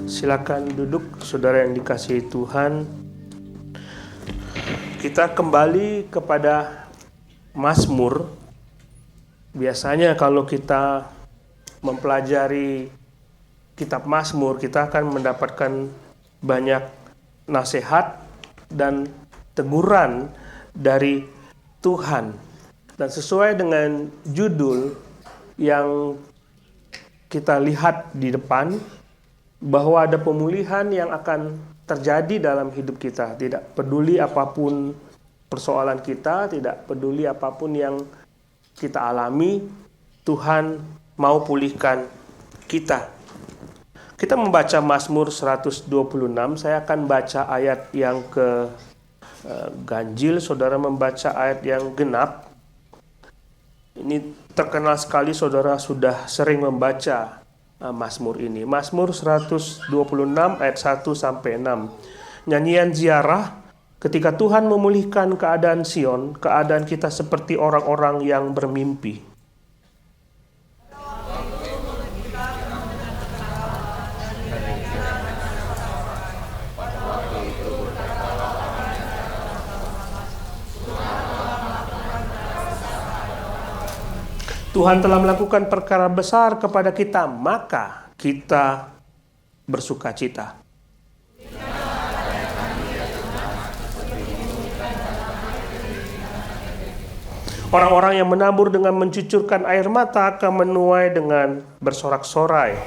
Silakan duduk, saudara yang dikasihi Tuhan. Kita kembali kepada Mazmur. Biasanya kalau kita mempelajari kitab Mazmur, kita akan mendapatkan banyak nasihat dan teguran dari Tuhan. Dan sesuai dengan judul yang kita lihat di depan, bahwa ada pemulihan yang akan terjadi dalam hidup kita. Tidak peduli apapun persoalan kita, tidak peduli apapun yang kita alami, Tuhan mau pulihkan kita. Kita membaca Mazmur 126, saya akan baca ayat yang ke ganjil, saudara membaca ayat yang genap. Ini terkenal sekali, saudara sudah sering membaca Mazmur ini. Mazmur 126 ayat 1 sampai 6. Nyanyian ziarah, ketika Tuhan memulihkan keadaan Sion, keadaan kita seperti orang-orang yang bermimpi. Tuhan telah melakukan perkara besar kepada kita, maka kita bersuka cita. Orang-orang yang menabur dengan mencucurkan air mata akan menuai dengan bersorak-sorai.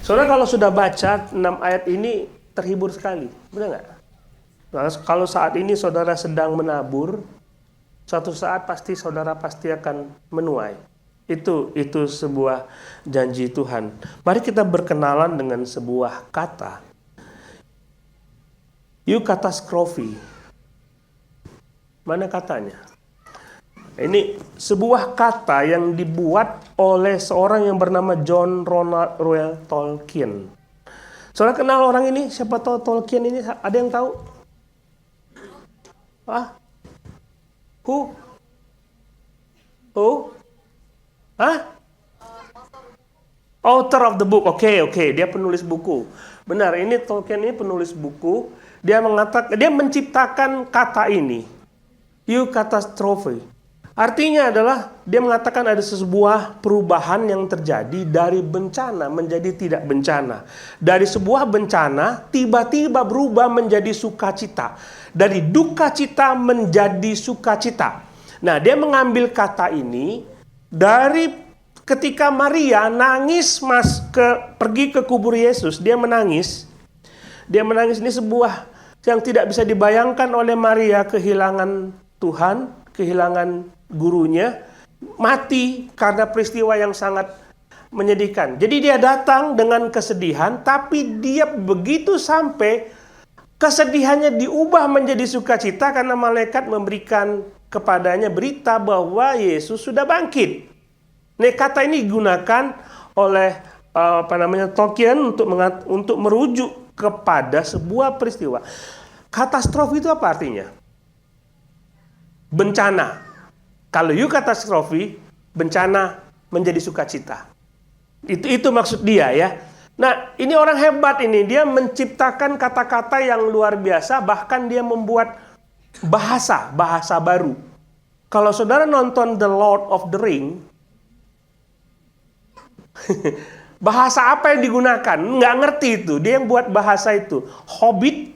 Saudara kalau sudah baca 6 ayat ini, terhibur sekali, benar nggak? Nah, kalau saat ini saudara sedang menabur, suatu saat saudara pasti akan menuai. Itu sebuah janji Tuhan. Mari kita berkenalan dengan sebuah kata. Eukatastrofi. Mana katanya? Ini sebuah kata yang dibuat oleh seorang yang bernama John Ronald Reuel Tolkien. Saudara kenal orang ini? Siapa tahu Tolkien ini? Ada yang tahu? Who? Author of the book. Oke. Dia penulis buku. Benar, ini Tolkien ini penulis buku. Dia menciptakan kata ini. Eukatastrofi. Artinya adalah dia mengatakan ada sebuah perubahan yang terjadi dari bencana menjadi tidak bencana. Dari sebuah bencana tiba-tiba berubah menjadi sukacita. Dari duka cita menjadi sukacita. Nah, dia mengambil kata ini dari ketika Maria nangis pergi ke kubur Yesus, dia menangis. Dia menangis, ini sebuah yang tidak bisa dibayangkan oleh Maria, kehilangan Tuhan, kehilangan gurunya, mati karena peristiwa yang sangat menyedihkan. Jadi dia datang dengan kesedihan, tapi dia begitu sampai kesedihannya diubah menjadi sukacita karena malaikat memberikan kepadanya berita bahwa Yesus sudah bangkit. Nah, kata ini digunakan oleh Tolkien untuk merujuk kepada sebuah peristiwa. Katastrofi itu apa artinya? Bencana. Kalau eukatastrofi, bencana menjadi sukacita. Itu maksud dia ya. Nah, ini orang hebat ini. Dia menciptakan kata-kata yang luar biasa, bahkan dia membuat bahasa baru. Kalau saudara nonton The Lord of the Ring, bahasa apa yang digunakan? Nggak ngerti itu. Dia yang buat bahasa itu. Hobbit.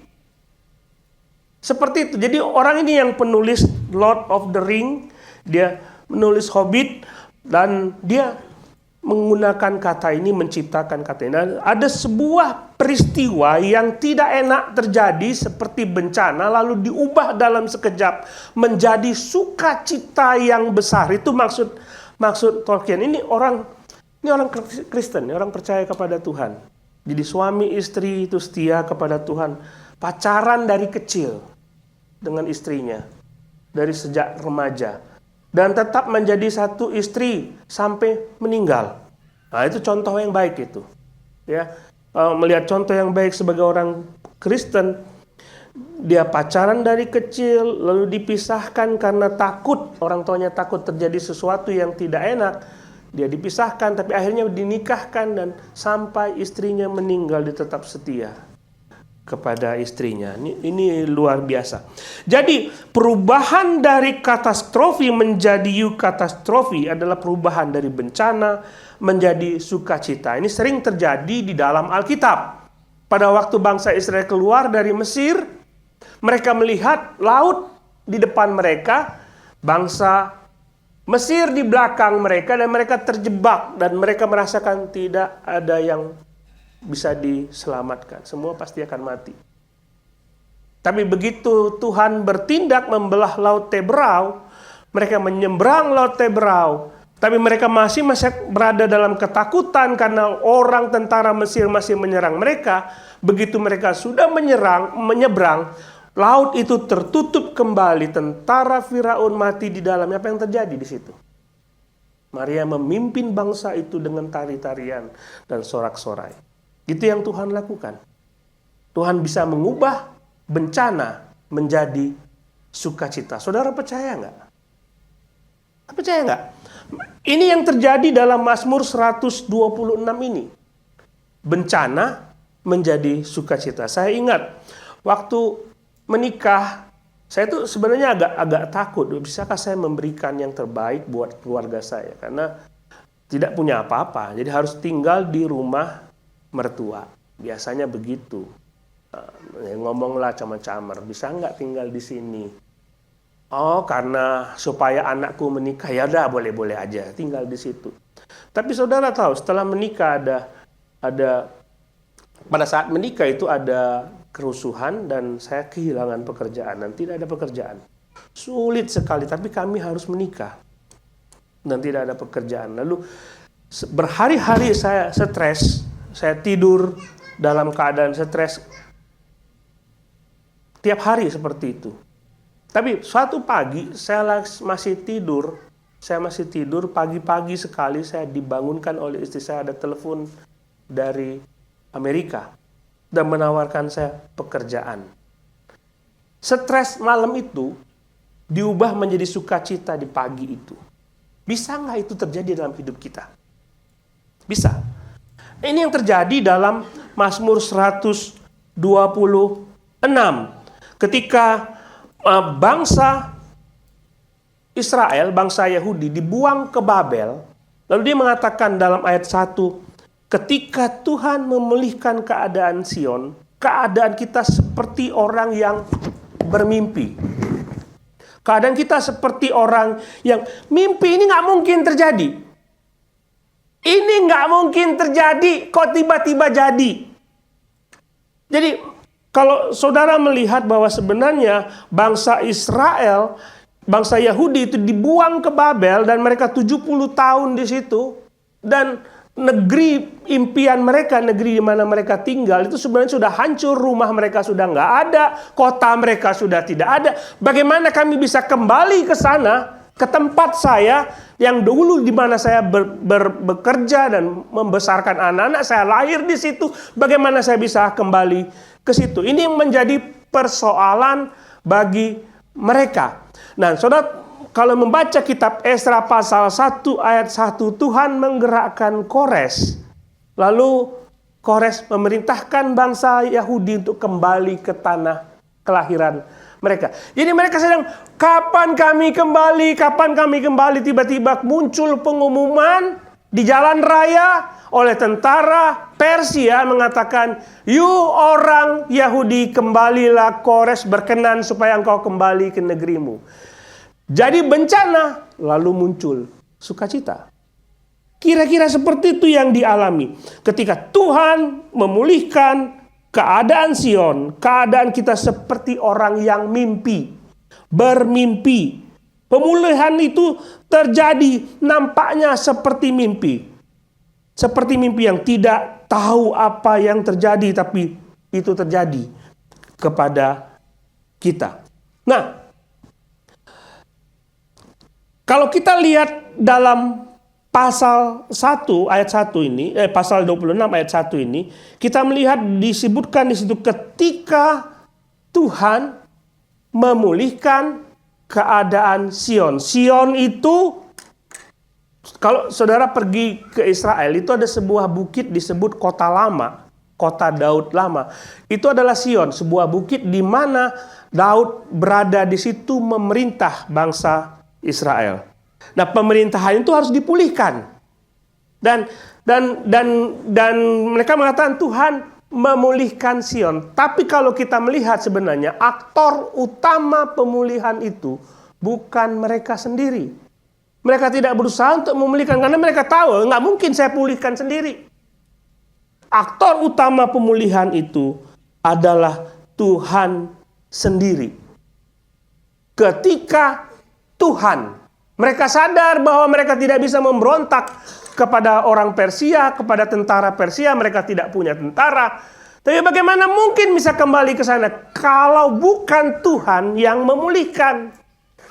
Seperti itu. Jadi orang ini yang penulis Lord of the Ring, dia menulis Hobbit, dan dia menggunakan kata ini, menciptakan kata ini. Dan ada sebuah peristiwa yang tidak enak terjadi seperti bencana, lalu diubah dalam sekejap menjadi sukacita yang besar. Itu maksud Tolkien. Ini orang Kristen, orang percaya kepada Tuhan. Jadi suami istri itu setia kepada Tuhan. Pacaran dari kecil dengan istrinya, dari sejak remaja. Dan tetap menjadi satu istri sampai meninggal. Nah, itu contoh yang baik itu. Ya, melihat contoh yang baik sebagai orang Kristen, Dia pacaran dari kecil, lalu dipisahkan karena takut, orang tuanya takut terjadi sesuatu yang tidak enak. Dia dipisahkan, tapi akhirnya dinikahkan dan sampai istrinya meninggal dia tetap setia kepada istrinya. Ini luar biasa. Jadi perubahan dari katastrofi menjadi eukatastrofi adalah perubahan dari bencana menjadi sukacita. Ini sering terjadi di dalam Alkitab. Pada waktu bangsa Israel keluar dari Mesir, mereka melihat laut di depan mereka, bangsa Mesir di belakang mereka, dan mereka terjebak dan mereka merasakan tidak ada yang bisa diselamatkan. Semua pasti akan mati. Tapi begitu Tuhan bertindak membelah laut Teberau, mereka menyeberang laut Teberau, tapi mereka masih berada dalam ketakutan karena orang tentara Mesir masih menyerang mereka. Begitu mereka sudah menyeberang, laut itu tertutup kembali, tentara Firaun mati di dalamnya. Apa yang terjadi di situ? Maria memimpin bangsa itu dengan tari-tarian dan sorak-sorai. Itu yang Tuhan lakukan. Tuhan bisa mengubah bencana menjadi sukacita. Saudara percaya nggak? Percaya nggak? Ini yang terjadi dalam Mazmur 126 ini. Bencana menjadi sukacita. Saya ingat waktu menikah, saya tuh sebenarnya agak takut. Bisakah saya memberikan yang terbaik buat keluarga saya? Karena tidak punya apa-apa. Jadi harus tinggal di rumah mertua. Biasanya begitu. Ngomonglah camar-camar, bisa nggak tinggal di sini? Oh, karena supaya anakku menikah, ya udah boleh-boleh aja tinggal di situ. Tapi saudara tahu, setelah menikah ada pada saat menikah itu ada kerusuhan dan saya kehilangan pekerjaan dan tidak ada pekerjaan. Sulit sekali, tapi kami harus menikah dan tidak ada pekerjaan. Lalu berhari-hari saya stres. Saya tidur dalam keadaan stres tiap hari seperti itu. Tapi suatu pagi saya masih tidur pagi-pagi sekali saya dibangunkan oleh istri saya, ada telepon dari Amerika dan menawarkan saya pekerjaan. Stres malam itu diubah menjadi sukacita di pagi itu. Bisa nggak itu terjadi dalam hidup kita? Bisa. Ini yang terjadi dalam Mazmur 126. Ketika bangsa Israel, bangsa Yahudi dibuang ke Babel, lalu dia mengatakan dalam ayat 1, ketika Tuhan memulihkan keadaan Sion, keadaan kita seperti orang yang bermimpi. Keadaan kita seperti orang yang mimpi ini nggak mungkin terjadi. Ini nggak mungkin terjadi, kok tiba-tiba jadi. Jadi kalau saudara melihat bahwa sebenarnya bangsa Israel, bangsa Yahudi itu dibuang ke Babel dan mereka 70 tahun di situ, dan negeri impian mereka, negeri di mana mereka tinggal itu sebenarnya sudah hancur, rumah mereka sudah nggak ada, kota mereka sudah tidak ada. Bagaimana kami bisa kembali ke sana, ke tempat saya yang dulu di mana saya bekerja dan membesarkan anak-anak, saya lahir di situ. Bagaimana saya bisa kembali ke situ? Ini yang menjadi persoalan bagi mereka. Nah, saudara, kalau membaca kitab Esra pasal 1 ayat 1, Tuhan menggerakkan Kores. Lalu Kores memerintahkan bangsa Yahudi untuk kembali ke tanah kelahiran mereka. Jadi mereka sedang, kapan kami kembali, kapan kami kembali. Tiba-tiba muncul pengumuman di jalan raya oleh tentara Persia mengatakan, "You orang Yahudi, kembalilah, Kores berkenan supaya engkau kembali ke negerimu." Jadi bencana, lalu muncul sukacita. Kira-kira seperti itu yang dialami ketika Tuhan memulihkan keadaan Sion. Keadaan kita seperti orang yang mimpi, bermimpi. Pemulihan itu terjadi nampaknya seperti mimpi. Seperti mimpi yang tidak tahu apa yang terjadi, tapi itu terjadi kepada kita. Nah, kalau kita lihat dalam pasal 1 ayat 1 ini, pasal 26 ayat 1 ini, kita melihat disebutkan di situ ketika Tuhan memulihkan keadaan Sion. Sion itu, kalau saudara pergi ke Israel, itu ada sebuah bukit disebut kota lama, kota Daud lama. Itu adalah Sion, sebuah bukit di mana Daud berada di situ memerintah bangsa Israel. Nah, pemerintahan itu harus dipulihkan. Dan mereka mengatakan Tuhan memulihkan Sion. Tapi kalau kita melihat sebenarnya aktor utama pemulihan itu bukan mereka sendiri. Mereka tidak berusaha untuk memulihkan karena mereka tahu nggak mungkin saya pulihkan sendiri. Aktor utama pemulihan itu adalah Tuhan sendiri. Ketika Tuhan, mereka sadar bahwa mereka tidak bisa memberontak kepada orang Persia, kepada tentara Persia, mereka tidak punya tentara. Tapi bagaimana mungkin bisa kembali ke sana kalau bukan Tuhan yang memulihkan?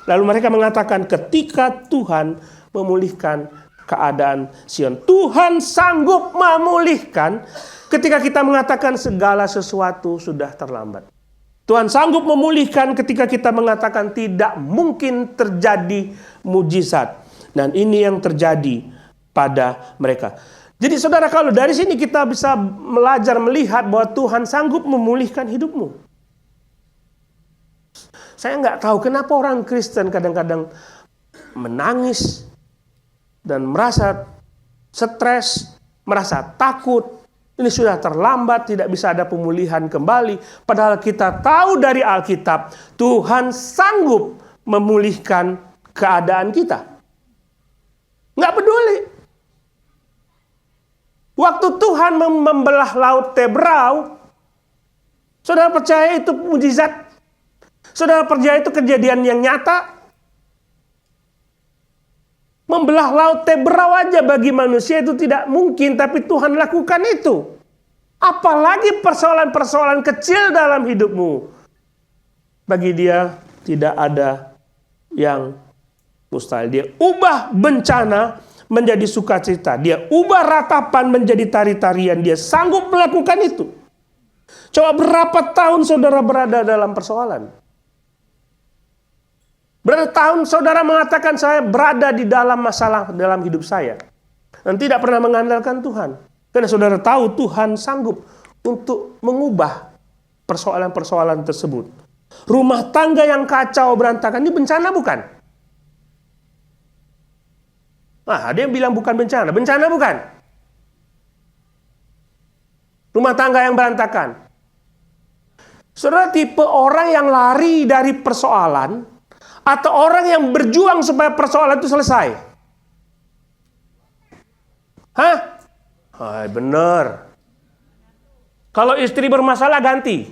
Lalu mereka mengatakan ketika Tuhan memulihkan keadaan Sion. Tuhan sanggup memulihkan ketika kita mengatakan segala sesuatu sudah terlambat. Tuhan sanggup memulihkan ketika kita mengatakan tidak mungkin terjadi mujizat. Dan ini yang terjadi pada mereka. Jadi saudara, kalau dari sini kita bisa belajar melihat bahwa Tuhan sanggup memulihkan hidupmu. Saya nggak tahu kenapa orang Kristen kadang-kadang menangis dan merasa stres, merasa takut. Ini sudah terlambat, tidak bisa ada pemulihan kembali. Padahal kita tahu dari Alkitab, Tuhan sanggup memulihkan keadaan kita. Nggak peduli. Waktu Tuhan membelah laut Tebrau, saudara percaya itu mujizat? Saudara percaya itu kejadian yang nyata? Membelah laut Tebrau aja bagi manusia itu tidak mungkin, tapi Tuhan lakukan itu. Apalagi persoalan-persoalan kecil dalam hidupmu. Bagi Dia tidak ada yang mustahil. Dia ubah bencana menjadi sukacita. Dia ubah ratapan menjadi tari-tarian. Dia sanggup melakukan itu. Coba berapa tahun saudara berada dalam persoalan? Berapa tahun saudara mengatakan saya berada di dalam masalah dalam hidup saya dan tidak pernah mengandalkan Tuhan. Karena saudara tahu Tuhan sanggup untuk mengubah persoalan-persoalan tersebut. Rumah tangga yang kacau berantakan, ini bencana bukan? Nah, ada yang bilang bukan bencana. Bencana bukan? Rumah tangga yang berantakan. Saudara tipe orang yang lari dari persoalan atau orang yang berjuang supaya persoalan itu selesai? Hah? Benar. Kalau istri bermasalah ganti.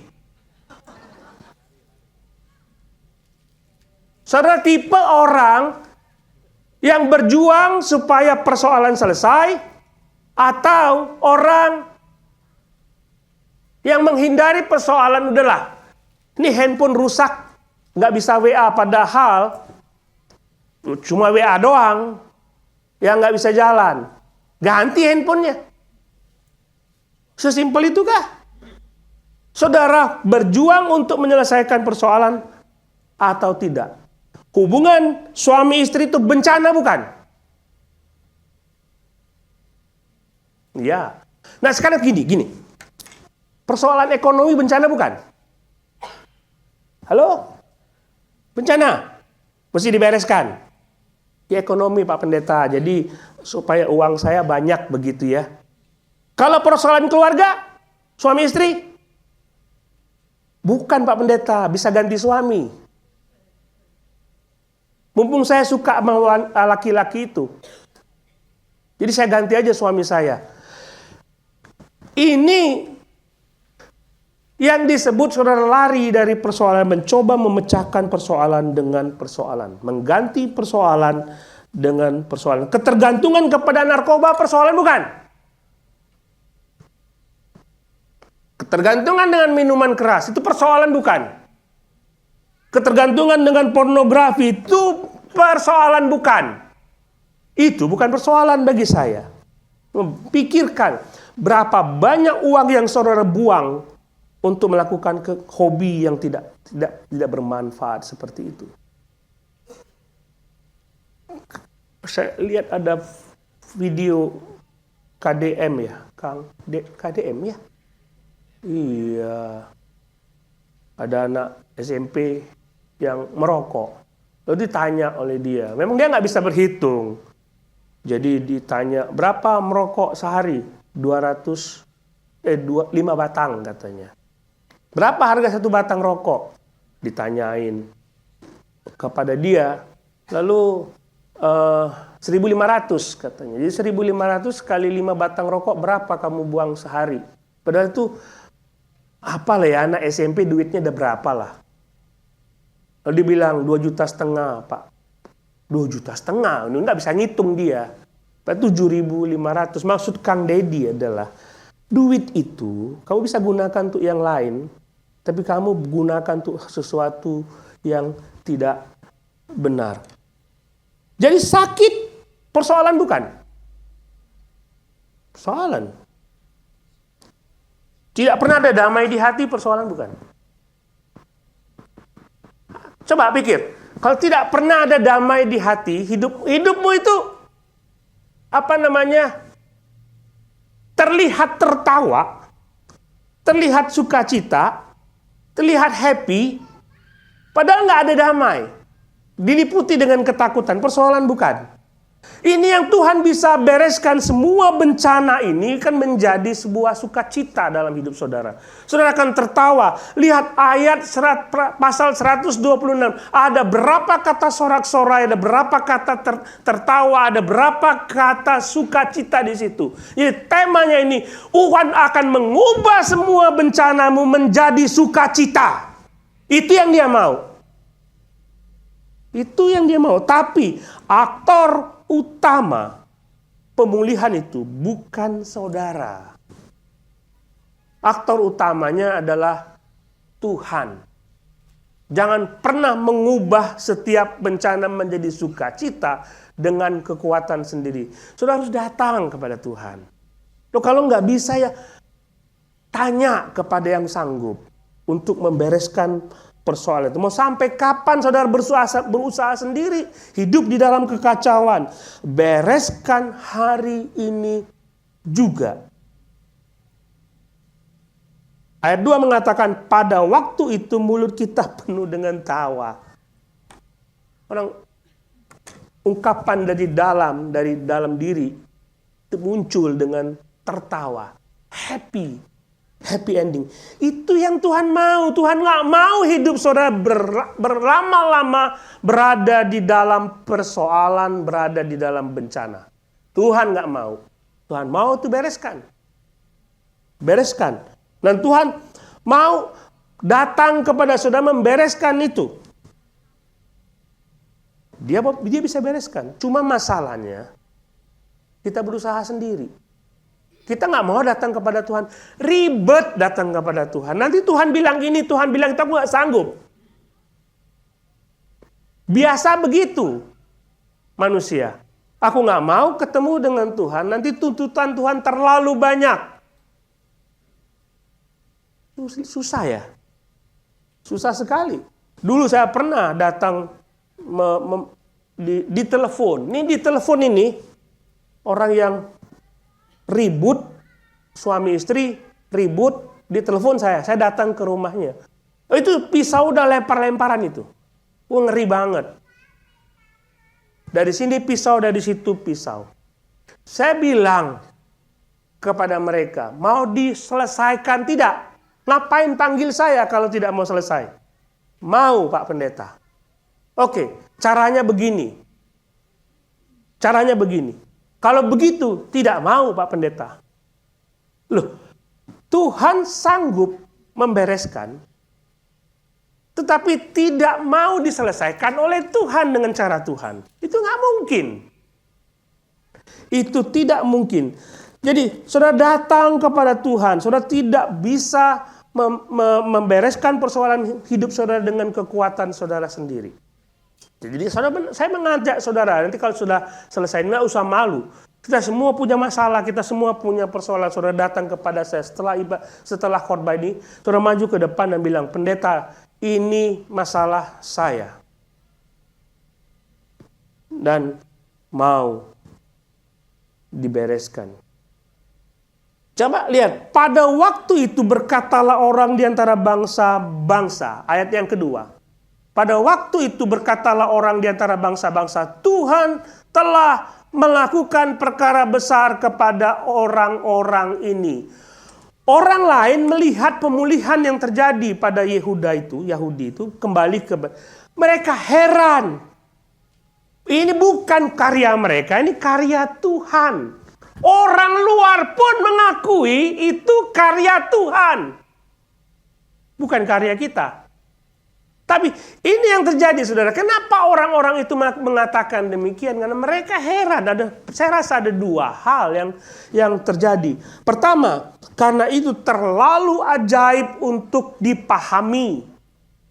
Saudara tipe orang yang berjuang supaya persoalan selesai atau orang yang menghindari persoalan? Udahlah, ini handphone rusak, nggak bisa WA, padahal cuma WA doang yang nggak bisa jalan, ganti handphonenya. Sesimpel itukah? Saudara berjuang untuk menyelesaikan persoalan atau tidak? Hubungan suami istri itu bencana bukan? Ya. Nah sekarang gini. Persoalan ekonomi bencana bukan? Halo? Bencana. Mesti dibereskan. Di ekonomi Pak Pendeta. Jadi supaya uang saya banyak begitu ya. Kalau persoalan keluarga, suami istri? Bukan Pak Pendeta, bisa ganti suami. Mumpung saya suka sama laki-laki itu. Jadi saya ganti aja suami saya. Ini yang disebut saudara lari dari persoalan. Mencoba memecahkan persoalan dengan persoalan. Mengganti persoalan dengan persoalan. Ketergantungan kepada narkoba persoalan bukan? Ketergantungan dengan minuman keras itu persoalan bukan? Ketergantungan dengan pornografi itu persoalan bukan? Itu bukan persoalan bagi saya. Pikirkan berapa banyak uang yang saudara buang untuk melakukan hobi yang tidak bermanfaat seperti itu. Saya lihat ada video KDM ya, Kang. KDM ya? Iya. Ada anak SMP yang merokok. Lalu ditanya oleh dia. Memang dia nggak bisa berhitung. Jadi ditanya, berapa merokok sehari? 5 batang katanya. Berapa harga 1 batang rokok? Ditanyain kepada dia. Lalu 1.500 katanya. Jadi 1.500 kali 5 batang rokok berapa kamu buang sehari? Padahal itu apalah ya, anak SMP duitnya ada berapa lah. Lalu dibilang 2,5 juta Pak. 2,5 juta, ini nggak bisa ngitung dia. 7.500. Maksud Kang Dedi adalah duit itu kamu bisa gunakan untuk yang lain, tapi kamu gunakan untuk sesuatu yang tidak benar. Jadi sakit persoalan bukan? Persoalan. Tidak pernah ada damai di hati, persoalan bukan? Coba pikir, kalau tidak pernah ada damai di hati, hidupmu itu terlihat tertawa, terlihat sukacita, terlihat happy, padahal nggak ada damai. Diliputi dengan ketakutan, persoalan bukan. Ini yang Tuhan bisa bereskan. Semua bencana ini kan menjadi sebuah sukacita dalam hidup saudara. Saudara akan tertawa. Lihat ayat pasal 126. Ada berapa kata sorak-sorai, ada berapa kata tertawa, ada berapa kata sukacita di situ. Jadi temanya ini, Tuhan akan mengubah semua bencanamu menjadi sukacita. Itu yang dia mau. Itu yang dia mau. Tapi aktor utama pemulihan itu bukan saudara. Aktor utamanya adalah Tuhan. Jangan pernah mengubah setiap bencana menjadi sukacita dengan kekuatan sendiri. Saudara harus datang kepada Tuhan. Loh, kalau nggak bisa ya tanya kepada yang sanggup untuk membereskan persoalan itu. Mau sampai kapan saudara berusaha sendiri hidup di dalam kekacauan? Bereskan hari ini juga. Ayat 2 mengatakan, pada waktu itu mulut kita penuh dengan tawa. Orang ungkapan dari dalam diri itu muncul dengan tertawa, happy ending. Itu yang Tuhan mau. Tuhan nggak mau hidup saudara berlama-lama berada di dalam persoalan, berada di dalam bencana. Tuhan nggak mau. Tuhan mau itu bereskan. Dan Tuhan mau datang kepada saudara membereskan itu. Dia bisa bereskan. Cuma masalahnya kita berusaha sendiri. Kita nggak mau datang kepada Tuhan. Ribet datang kepada Tuhan. Nanti Tuhan bilang gini, Tuhan bilang itu, aku nggak sanggup. Biasa begitu manusia. Aku nggak mau ketemu dengan Tuhan. Nanti tuntutan Tuhan terlalu banyak. Susah ya. Susah sekali. Dulu saya pernah datang di telepon. Ini di telepon ini orang yang ribut, suami istri ribut, di telepon saya datang ke rumahnya. Itu pisau udah lempar-lemparan itu. Ngeri banget. Dari sini pisau, dari situ pisau. Saya bilang kepada mereka, mau diselesaikan tidak? Ngapain panggil saya kalau tidak mau selesai? Mau, Pak Pendeta. Oke, caranya begini. Kalau begitu, tidak mau Pak Pendeta. Loh, Tuhan sanggup membereskan, tetapi tidak mau diselesaikan oleh Tuhan dengan cara Tuhan. Itu nggak mungkin. Itu tidak mungkin. Jadi, saudara datang kepada Tuhan, saudara tidak bisa membereskan persoalan hidup saudara dengan kekuatan saudara sendiri. Jadi saya mengajak saudara, nanti kalau sudah selesai, nggak usah malu. Kita semua punya masalah, kita semua punya persoalan. Saudara datang kepada saya setelah khotbah ini, saudara maju ke depan dan bilang, pendeta, ini masalah saya. Dan mau dibereskan. Coba lihat, pada waktu itu berkatalah orang di antara bangsa-bangsa. Ayat yang kedua. Pada waktu itu berkatalah orang di antara bangsa-bangsa, Tuhan telah melakukan perkara besar kepada orang-orang ini. Orang lain melihat pemulihan yang terjadi pada Yahudi itu kembali ke mereka heran. Ini bukan karya mereka, ini karya Tuhan. Orang luar pun mengakui itu karya Tuhan. Bukan karya kita. Tapi ini yang terjadi, saudara. Kenapa orang-orang itu mengatakan demikian? Karena mereka heran. Saya rasa ada dua hal yang terjadi. Pertama, karena itu terlalu ajaib untuk dipahami.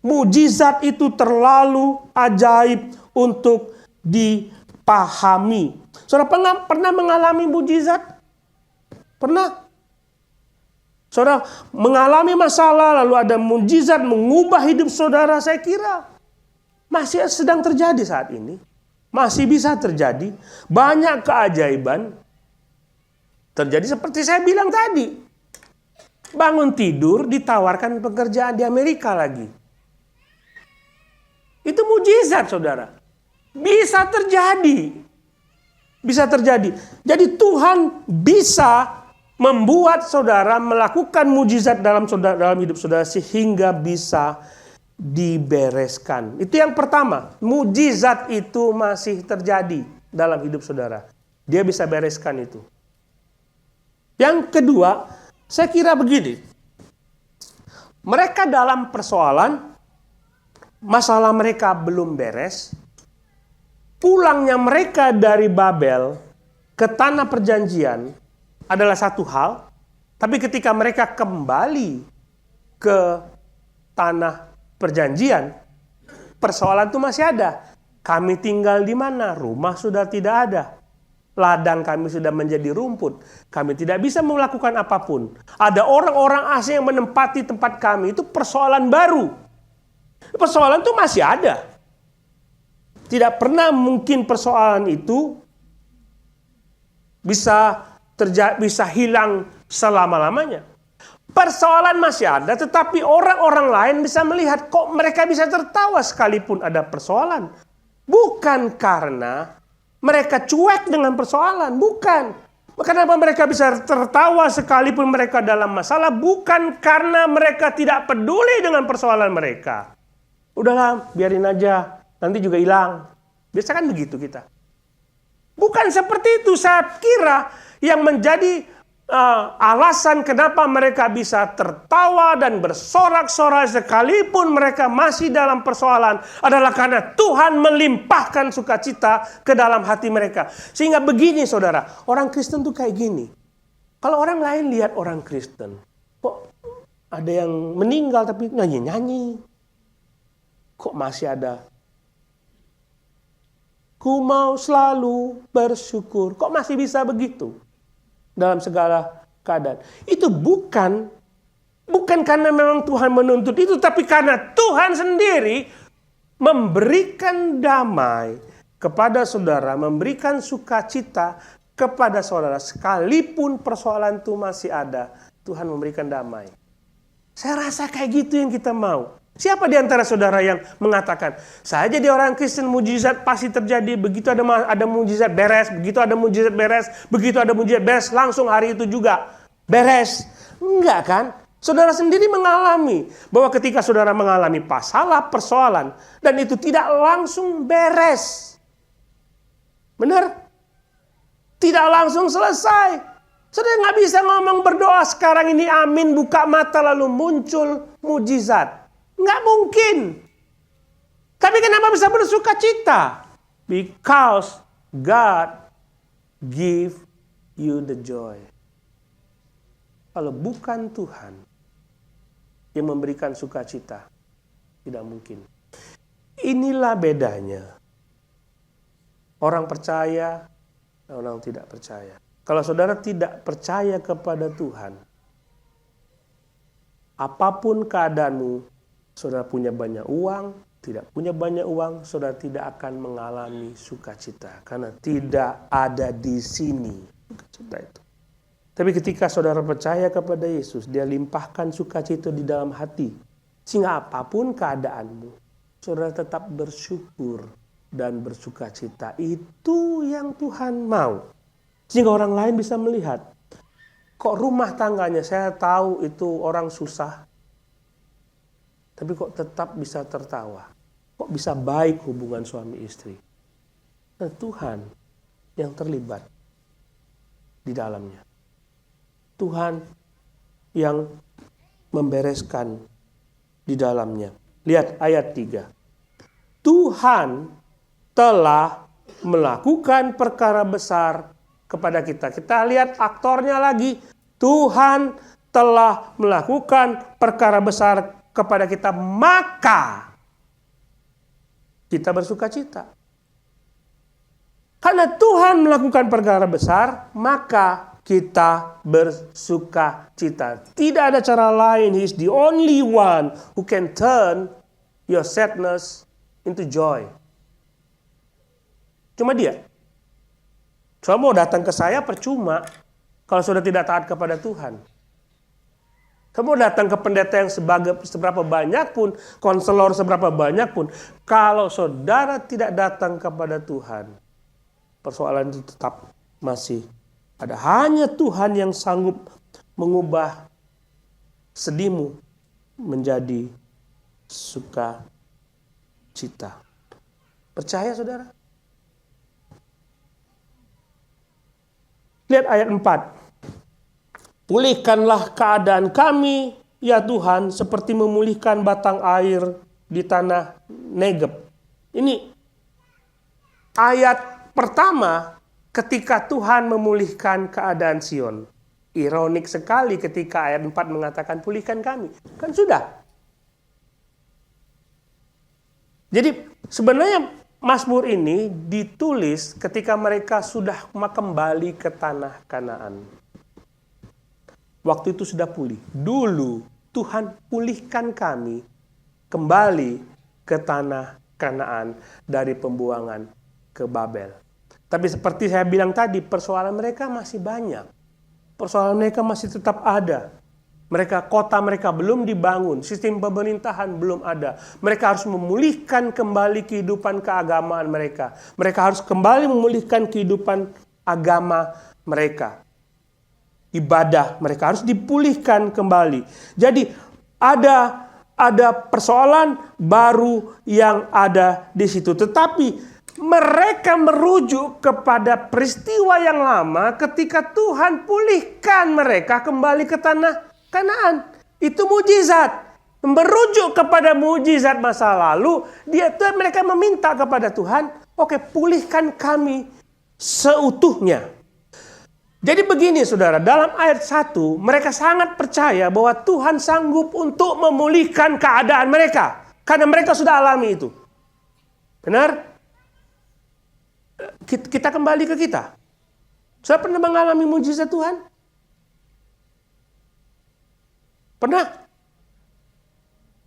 Mujizat itu terlalu ajaib untuk dipahami. Saudara pernah mengalami mujizat? Pernah? Saudara mengalami masalah lalu ada mujizat mengubah hidup saudara, saya kira masih sedang terjadi saat ini. Masih bisa terjadi. Banyak keajaiban terjadi seperti saya bilang tadi. Bangun tidur ditawarkan pekerjaan di Amerika lagi. Itu mujizat, saudara. Bisa terjadi. Bisa terjadi. Jadi Tuhan bisa membuat saudara melakukan mujizat dalam hidup saudara sehingga bisa dibereskan. Itu yang pertama. Mujizat itu masih terjadi dalam hidup saudara. Dia bisa bereskan itu. Yang kedua, saya kira begini. Mereka dalam persoalan, masalah mereka belum beres. Pulangnya mereka dari Babel ke tanah perjanjian adalah satu hal, tapi ketika mereka kembali ke tanah perjanjian, persoalan itu masih ada. Kami tinggal di mana? Rumah sudah tidak ada. Ladang kami sudah menjadi rumput. Kami tidak bisa melakukan apapun. Ada orang-orang asing yang menempati tempat kami. Itu persoalan baru. Persoalan itu masih ada. Tidak pernah mungkin persoalan itu bisa hilang selama-lamanya. Persoalan masih ada, tetapi orang-orang lain bisa melihat kok mereka bisa tertawa sekalipun ada persoalan. Bukan karena mereka cuek dengan persoalan, bukan. Kenapa mereka bisa tertawa sekalipun mereka dalam masalah? Bukan karena mereka tidak peduli dengan persoalan mereka. Udahlah, biarin aja, nanti juga hilang. Biasa kan begitu kita. Bukan seperti itu, saya kira yang menjadi alasan kenapa mereka bisa tertawa dan bersorak-sorai sekalipun mereka masih dalam persoalan adalah karena Tuhan melimpahkan sukacita ke dalam hati mereka. Sehingga begini saudara, orang Kristen tuh kayak gini. Kalau orang lain lihat orang Kristen, kok ada yang meninggal tapi nyanyi-nyanyi. Kok masih ada? Ku mau selalu bersyukur. Kok masih bisa begitu? Dalam segala keadaan. Itu bukan karena memang Tuhan menuntut itu, tapi karena Tuhan sendiri memberikan damai kepada saudara, memberikan sukacita kepada saudara. Sekalipun persoalan itu masih ada, Tuhan memberikan damai. Saya rasa kayak gitu yang kita mau. Siapa di antara saudara yang mengatakan, saya jadi orang Kristen, mujizat pasti terjadi, begitu ada mujizat beres, begitu ada mujizat beres, begitu ada mujizat beres, langsung hari itu juga beres. Enggak kan? Saudara sendiri mengalami bahwa ketika saudara mengalami masalah, persoalan, dan itu tidak langsung beres. Benar? Tidak langsung selesai. Saudara nggak bisa ngomong berdoa sekarang ini amin, buka mata lalu muncul mujizat. Nggak mungkin. Tapi kenapa bisa bersuka cita? Because God give you the joy. Kalau bukan Tuhan yang memberikan sukacita, tidak mungkin. Inilah bedanya. Orang percaya orang tidak percaya. Kalau saudara tidak percaya kepada Tuhan, apapun keadaanmu, saudara punya banyak uang, tidak punya banyak uang, saudara tidak akan mengalami sukacita. Karena tidak ada di sini sukacita itu. Tapi ketika saudara percaya kepada Yesus, dia limpahkan sukacita di dalam hati. Sehingga apapun keadaanmu, saudara tetap bersyukur dan bersukacita. Itu yang Tuhan mau. Sehingga orang lain bisa melihat, kok rumah tangganya saya tahu itu orang susah, tapi kok tetap bisa tertawa. Kok bisa baik hubungan suami istri. Dan Tuhan yang terlibat di dalamnya. Tuhan yang membereskan di dalamnya. Lihat ayat 3. Tuhan telah melakukan perkara besar kepada kita. Kita lihat aktornya lagi. Tuhan telah melakukan perkara besar kepada kita, maka kita bersukacita. Karena Tuhan melakukan perkara besar, maka kita bersukacita. Tidak ada cara lain. He is the only one who can turn your sadness into joy. Cuma dia. Saudara mau datang ke saya percuma kalau saudara tidak taat kepada Tuhan. Kamu datang ke pendeta yang seberapa banyak pun, konselor seberapa banyak pun, kalau saudara tidak datang kepada Tuhan, persoalan itu tetap masih ada. Hanya Tuhan yang sanggup mengubah sedihmu menjadi sukacita. Percaya saudara? Lihat ayat 4. Pulihkanlah keadaan kami, ya Tuhan, seperti memulihkan batang air di tanah Negeb. Ini ayat pertama ketika Tuhan memulihkan keadaan Sion. Ironik sekali ketika ayat 4 mengatakan pulihkan kami. Kan sudah. Jadi sebenarnya Mazmur ini ditulis ketika mereka sudah kembali ke tanah Kanaan. Waktu itu sudah pulih. Dulu Tuhan pulihkan kami kembali ke tanah Kanaan dari pembuangan ke Babel. Tapi seperti saya bilang tadi, persoalan mereka masih banyak. Persoalan mereka masih tetap ada. Kota mereka belum dibangun, sistem pemerintahan belum ada. Mereka harus memulihkan kembali kehidupan keagamaan mereka. Mereka harus kembali memulihkan kehidupan agama mereka. Ibadah mereka harus dipulihkan kembali. Jadi ada persoalan baru yang ada di situ. Tetapi mereka merujuk kepada peristiwa yang lama ketika Tuhan pulihkan mereka kembali ke tanah Kanaan. Itu mujizat. Merujuk kepada mujizat masa lalu, mereka meminta kepada Tuhan, oke, pulihkan kami seutuhnya. Jadi begini saudara, dalam ayat 1 mereka sangat percaya bahwa Tuhan sanggup untuk memulihkan keadaan mereka. Karena mereka sudah alami itu. Benar? Kita kembali ke kita. Sudah pernah mengalami mujizat Tuhan? Pernah?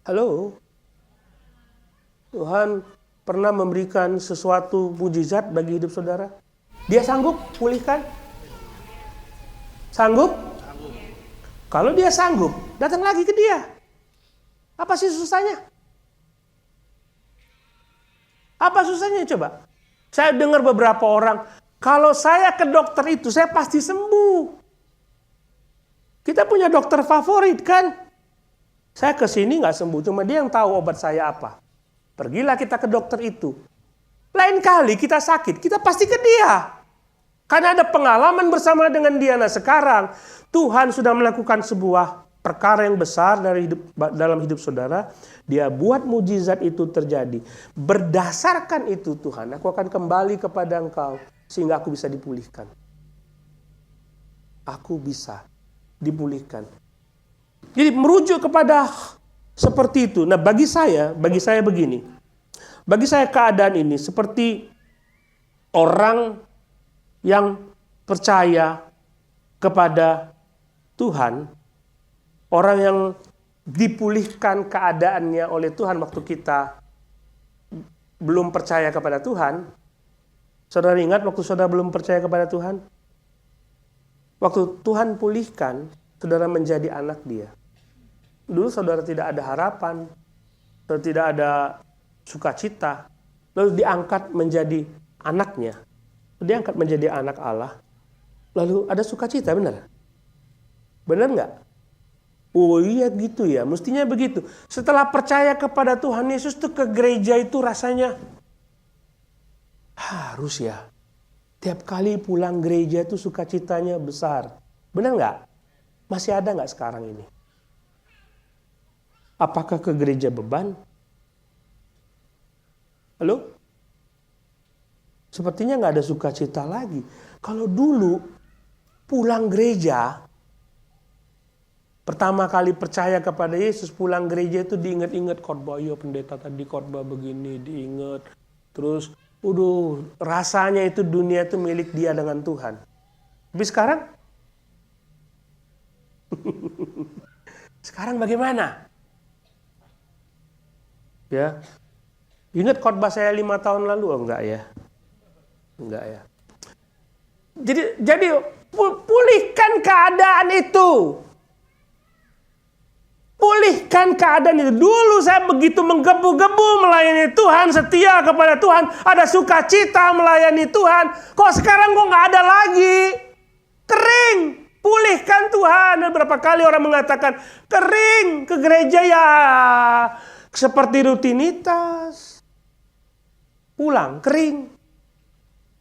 Halo? Tuhan pernah memberikan sesuatu mujizat bagi hidup saudara? Dia sanggup pulihkan? Sanggup? Kalau dia sanggup, datang lagi ke dia. Apa sih susahnya? Apa susahnya coba? Saya dengar beberapa orang, kalau saya ke dokter itu, saya pasti sembuh. Kita punya dokter favorit kan? Saya ke sini nggak sembuh, cuma dia yang tahu obat saya apa. Pergilah kita ke dokter itu. Lain kali kita sakit, kita pasti ke dia. Karena ada pengalaman bersama dengan dia. Nah sekarang Tuhan sudah melakukan sebuah perkara yang besar dalam hidup saudara. Dia buat mujizat itu terjadi. Berdasarkan itu Tuhan, aku akan kembali kepada engkau sehingga aku bisa dipulihkan. Aku bisa dipulihkan. Jadi merujuk kepada seperti itu. Nah bagi saya begini. Bagi saya keadaan ini seperti orang yang percaya kepada Tuhan, orang yang dipulihkan keadaannya oleh Tuhan waktu kita belum percaya kepada Tuhan. Saudara ingat waktu saudara belum percaya kepada Tuhan? Waktu Tuhan pulihkan, saudara menjadi anak Dia. Dulu saudara tidak ada harapan, saudara tidak ada sukacita, lalu diangkat menjadi anaknya, diangkat menjadi anak Allah, lalu ada sukacita, benar? Benar nggak? Oh iya gitu ya, mestinya begitu. Setelah percaya kepada Tuhan Yesus tuh ke gereja itu rasanya harus ya. Tiap kali pulang gereja tuh sukacitanya besar. Benar nggak? Masih ada nggak sekarang ini? Apakah ke gereja beban? Halo? Sepertinya nggak ada sukacita lagi. Kalau dulu pulang gereja, pertama kali percaya kepada Yesus, pulang gereja itu diingat-ingat khotbah, ya pendeta tadi khotbah begini, diingat. Terus, rasanya itu dunia itu milik dia dengan Tuhan. Tapi sekarang? Sekarang bagaimana? Ya, ingat khotbah saya 5 tahun lalu? Oh enggak ya. Enggak ya. Jadi pulihkan keadaan itu. Pulihkan keadaan itu. Dulu saya begitu menggebu-gebu melayani Tuhan, setia kepada Tuhan, ada sukacita melayani Tuhan. Kok sekarang kok nggak ada lagi? Kering. Pulihkan Tuhan. Berapa kali orang mengatakan kering ke gereja ya seperti rutinitas. Pulang kering.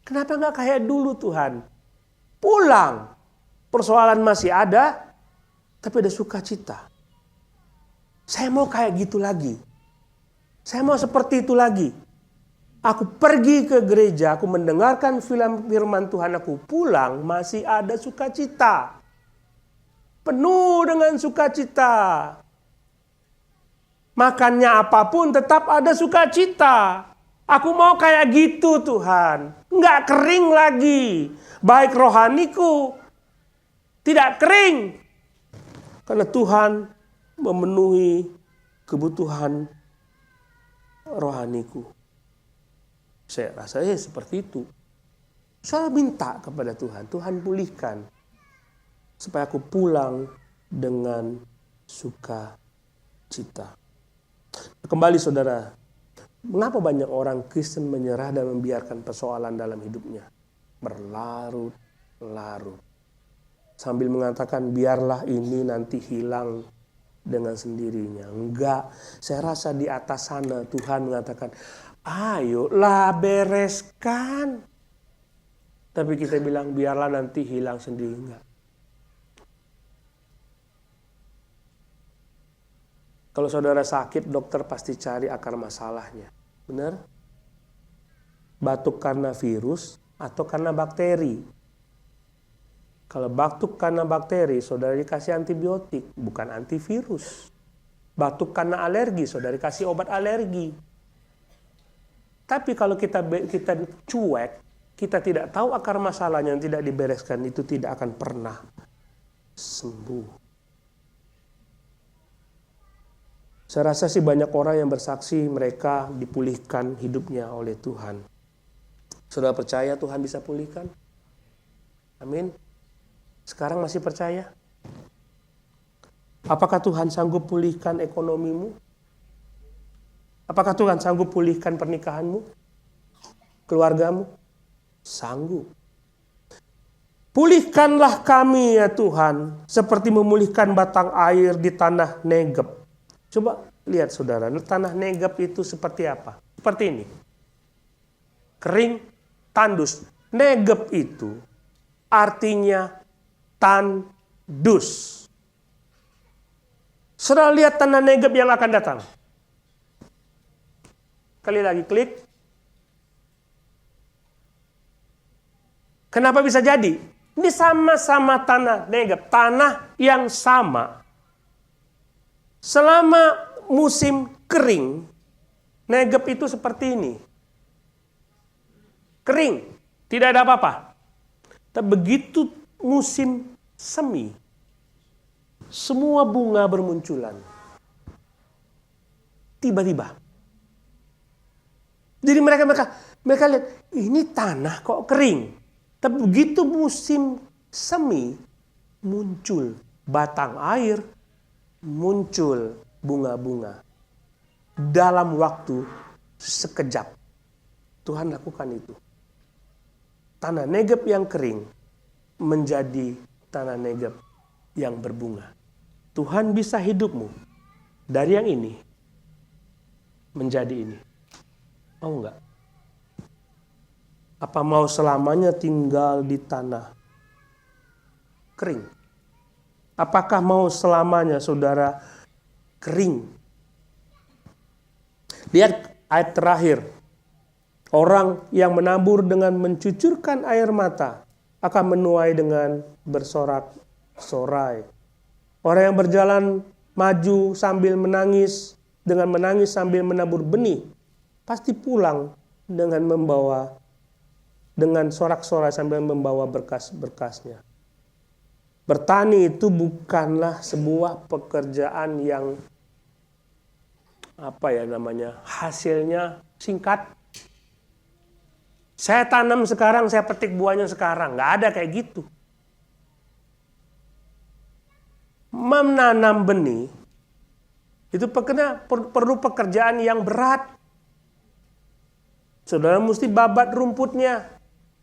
Kenapa nggak kayak dulu Tuhan? Pulang. Persoalan masih ada, tapi ada sukacita. Saya mau kayak gitu lagi. Saya mau seperti itu lagi. Aku pergi ke gereja, aku mendengarkan firman Tuhan, aku pulang, masih ada sukacita. Penuh dengan sukacita. Makannya apapun tetap ada sukacita. Aku mau kayak gitu Tuhan. Nggak kering lagi. Baik rohaniku tidak kering. Karena Tuhan memenuhi kebutuhan rohaniku. Saya rasa seperti itu. Saya minta kepada Tuhan, Tuhan pulihkan supaya aku pulang dengan sukacita. Kembali saudara, mengapa banyak orang Kristen menyerah dan membiarkan persoalan dalam hidupnya berlarut-larut sambil mengatakan biarlah ini nanti hilang dengan sendirinya? Enggak, saya rasa di atas sana Tuhan mengatakan, ayolah bereskan. Tapi kita bilang biarlah nanti hilang sendiri. Enggak. Kalau saudara sakit, dokter pasti cari akar masalahnya. Benar? Batuk karena virus atau karena bakteri. Kalau batuk karena bakteri, saudara dikasih antibiotik, bukan antivirus. Batuk karena alergi, saudara dikasih obat alergi. Tapi kalau kita cuek, kita tidak tahu akar masalahnya yang tidak dibereskan, itu tidak akan pernah sembuh. Saya rasa sih banyak orang yang bersaksi mereka dipulihkan hidupnya oleh Tuhan. Saudara percaya Tuhan bisa pulihkan? Amin. Sekarang masih percaya? Apakah Tuhan sanggup pulihkan ekonomimu? Apakah Tuhan sanggup pulihkan pernikahanmu? Keluargamu? Sanggup. Pulihkanlah kami ya Tuhan, seperti memulihkan batang air di tanah Negeb. Coba lihat saudara, tanah Negeb itu seperti apa? Seperti ini. Kering, tandus. Negeb itu artinya tandus. Saudara lihat tanah Negeb yang akan datang. Kali lagi klik. Kenapa bisa jadi? Ini sama-sama tanah Negeb, tanah yang sama. Selama musim kering, Negeb itu seperti ini. Kering, tidak ada apa-apa. Tapi begitu musim semi, semua bunga bermunculan. Tiba-tiba. Jadi mereka lihat, ini tanah kok kering. Tapi begitu musim semi, muncul batang air, muncul bunga-bunga. Dalam waktu sekejap, Tuhan lakukan itu. Tanah Negeb yang kering menjadi tanah Negeb yang berbunga. Tuhan bisa hidupmu dari yang ini menjadi ini. Mau enggak? Apa mau selamanya tinggal di tanah kering? Apakah mau selamanya saudara kering? Lihat ayat terakhir. Orang yang menabur dengan mencucurkan air mata akan menuai dengan bersorak-sorai. Orang yang berjalan maju sambil menangis, dengan menangis sambil menabur benih, pasti pulang dengan sorak-sorai sambil membawa berkas-berkasnya. Bertani itu bukanlah sebuah pekerjaan yang hasilnya singkat. Saya tanam sekarang, saya petik buahnya sekarang. Nggak ada kayak gitu. Menanam benih, itu perlu pekerjaan yang berat. Saudara mesti babat rumputnya.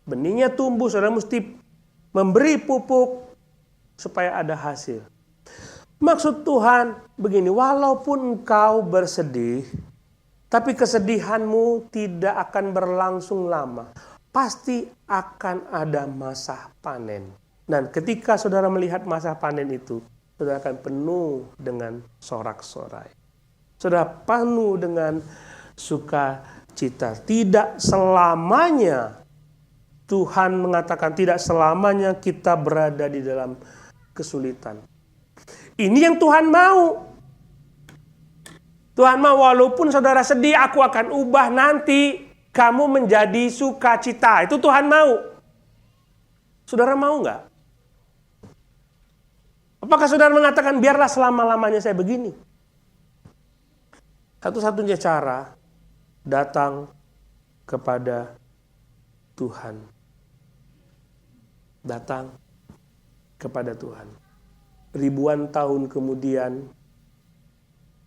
Benihnya tumbuh, saudara mesti memberi pupuk supaya ada hasil. Maksud Tuhan begini, walaupun engkau bersedih, tapi kesedihanmu tidak akan berlangsung lama. Pasti akan ada masa panen. Dan ketika saudara melihat masa panen itu, saudara akan penuh dengan sorak-sorai. Saudara penuh dengan sukacita. Tidak selamanya, Tuhan mengatakan tidak selamanya kita berada di dalam kesulitan. Ini yang Tuhan mau. Tuhan mau walaupun saudara sedih, aku akan ubah nanti kamu menjadi sukacita. Itu Tuhan mau. Saudara mau nggak? Apakah saudara mengatakan biarlah selama-lamanya saya begini? Satu-satunya cara datang kepada Tuhan. Datang kepada Tuhan. Ribuan tahun kemudian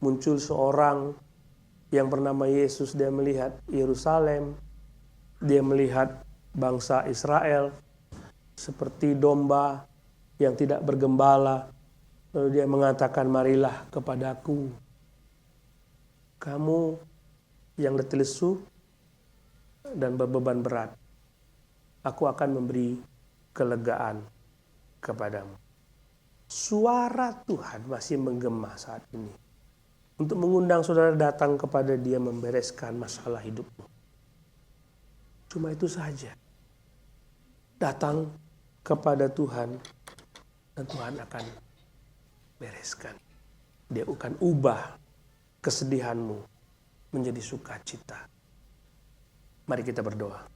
muncul seorang yang bernama Yesus. Dia melihat Yerusalem, dia melihat bangsa Israel seperti domba yang tidak bergembala. Lalu dia mengatakan, marilah kepadaku, kamu yang letih lesu dan berbeban berat. Aku akan memberi kelegaan kepadamu. Suara Tuhan masih menggema saat ini untuk mengundang saudara datang kepada Dia membereskan masalah hidupmu. Cuma itu saja. Datang kepada Tuhan dan Tuhan akan bereskan. Dia akan ubah kesedihanmu menjadi sukacita. Mari kita berdoa.